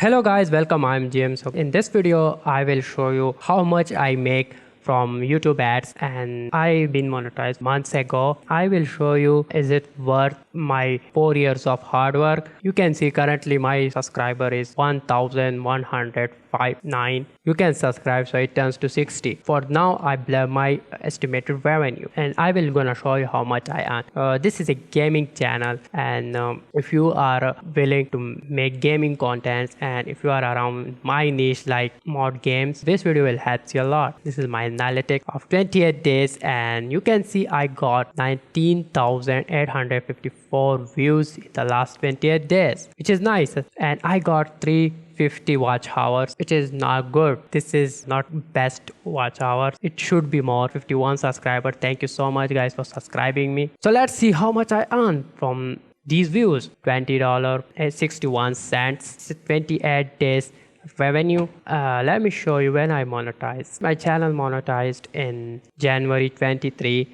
Hello guys, welcome. I'm James. So in this video I will show you how much I make from YouTube ads, and I've been monetized months ago. I will show you is it worth my 4 years of hard work. You can see currently my subscriber is 1159. You can subscribe so it turns to 60. For now I blur my estimated revenue and I will gonna show you how much I earn. This is a gaming channel, and if you are willing to make gaming content and if you are around my niche like mod games, this video will help you a lot. This is my analytics of 28 days and you can see I got 19,854 views in the last 28 days, which is nice, and I got 350 watch hours, which is not good. This is not best watch hours. It should be more. 51 subscribers. Thank you so much guys for subscribing me. So let's see how much I earn from these views. $20.61, 28 days revenue. Let me show you when I monetized. My channel monetized in January 23.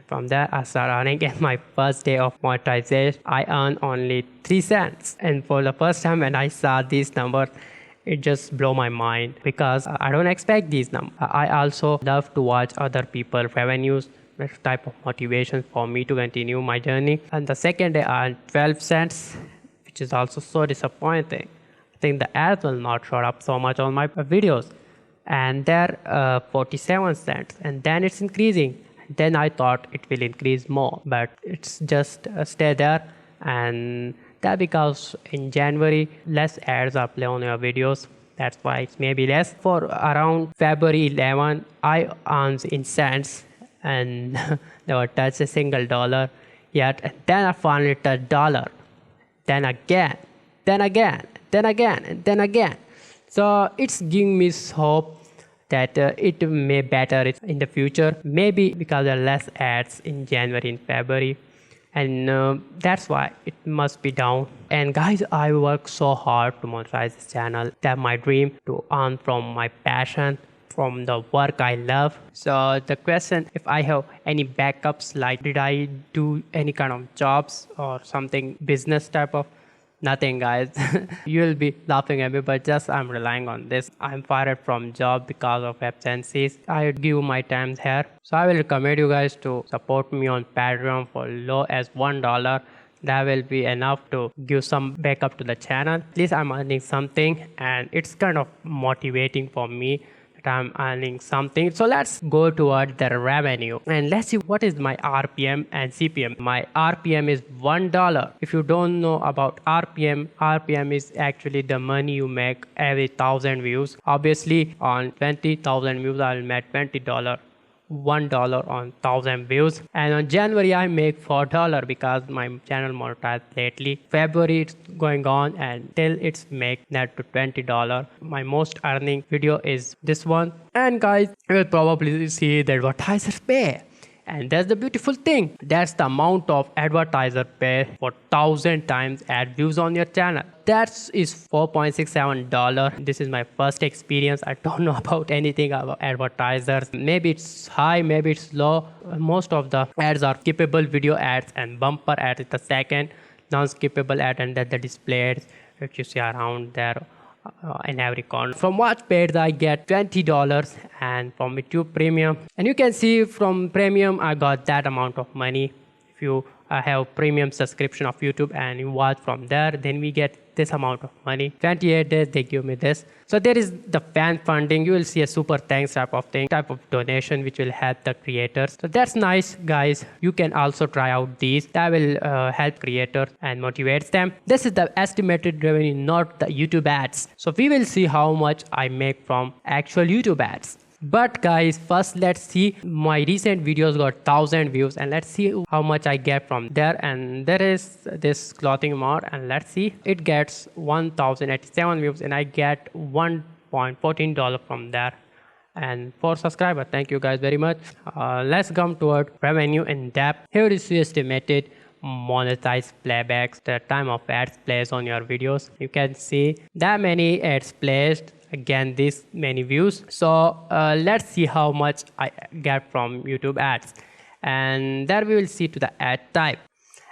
From there I started earning. In my first day of monetization I earned only 3 cents, and for the first time when I saw these numbers it just blew my mind because I don't expect these numbers. I also love to watch other people's revenues. That's type of motivation for me to continue my journey. And the second day I earned 12 cents, which is also so disappointing. I think the ads will not show up so much on my videos, and they're 47 cents, and then it's increasing. Then I thought it will increase more, but it's just stay there. And that because in January less ads are play on your videos, that's why it's maybe less. For around February 11 I earned in cents and never touched a single dollar yet, and then I finally touched dollar, then again, then again, then again, and then again. So it's giving me hope that it may better in the future, maybe because there are less ads in January and February, and that's why it must be down. And guys, I work so hard to monetize this channel. That's my dream, to earn from my passion, from the work I love. So the question, if I have any backups, like did I do any kind of jobs or something business type of, nothing guys. You will be laughing at me, but just I'm relying on this. I'm fired from job because of absences. I give my time here, so I will recommend you guys to support me on Patreon for low as $1. That will be enough to give some backup to the channel. At least I'm earning something, and it's kind of motivating for me. I'm earning something. So let's go toward the revenue and let's see what is my RPM and CPM. My RPM is $1. If you don't know about RPM is actually the money you make every 1,000 views. Obviously on 20,000 views I'll make $20. $1 on 1,000 views, and on January I make $4 because my channel monetized lately. February it's going on and till it's make net to $20. My most earning video is this one, and guys you will probably see the advertisers pay. And that's the beautiful thing. That's the amount of advertiser pay for 1,000 times ad views on your channel. That is $4.67. This is my first experience. I don't know about anything about advertisers. Maybe it's high, maybe it's low. Most of the ads are skippable video ads, and bumper ads is the second non-skippable ad, and that the display ads which you see around there. In every corner. From watch page I get $20, and from YouTube Premium, and you can see from Premium I got that amount of money. If you have premium subscription of YouTube and you watch from there, then we get this amount of money. 28 days they give me this. So there is the fan funding. You will see a super thanks type of thing, type of donation which will help the creators. So that's nice guys. You can also try out these. That will help creators and motivates them. This is the estimated revenue, not the YouTube ads. So we will see how much I make from actual YouTube ads. But guys, first let's see. My recent videos got 1,000 views, and let's see how much I get from there. And there is this clothing mod, and let's see, it gets 1,087 views and I get $1.14 from there. And for subscriber, thank you guys very much. Let's come toward revenue in depth. Here is the estimated monetized playbacks, the time of ads plays on your videos. You can see that many ads placed, again this many views. So let's see how much I get from YouTube ads, and there we will see to the ad type.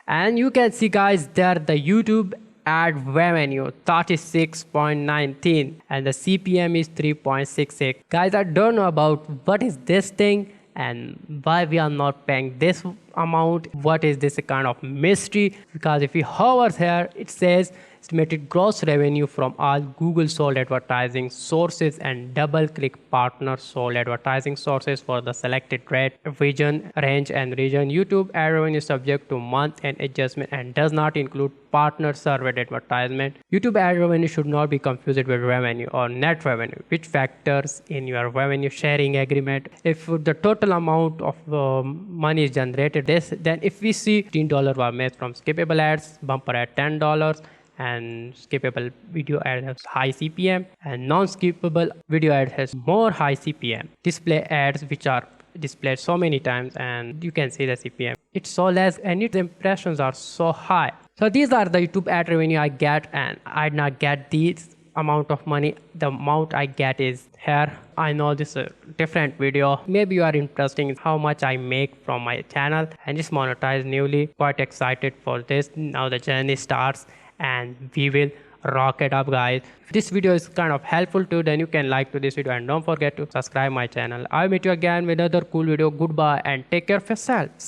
And you can see guys there the YouTube ad revenue 36.19 and the CPM is 3.68. Guys, I don't know about what is this thing and why we are not paying this amount. What is this kind of mystery? Because if we hover here, it says estimated gross revenue from all Google sold advertising sources and double click partner sold advertising sources for the selected rate, region, range and region. YouTube ad revenue is subject to month end adjustment and does not include partner served advertisement. YouTube ad revenue should not be confused with revenue or net revenue, which factors in your revenue sharing agreement. If the total amount of money is generated, then if we see $15 were made from skippable ads, bumper ad $10, and skippable video ad has high CPM, and non-skippable video ad has more high CPM. Display ads which are displayed so many times and you can see the CPM. It's so less and its impressions are so high. So these are the YouTube ad revenue I get, and I did not get these amount of money. The amount I get is here. I know this is a different video. Maybe you are interested in how much I make from my channel and just monetize newly. Quite excited for this. Now the journey starts and we will rock it up, guys. If this video is kind of helpful too, then you can like to this video and don't forget to subscribe my channel. I'll meet you again with another cool video. Goodbye and take care of yourselves.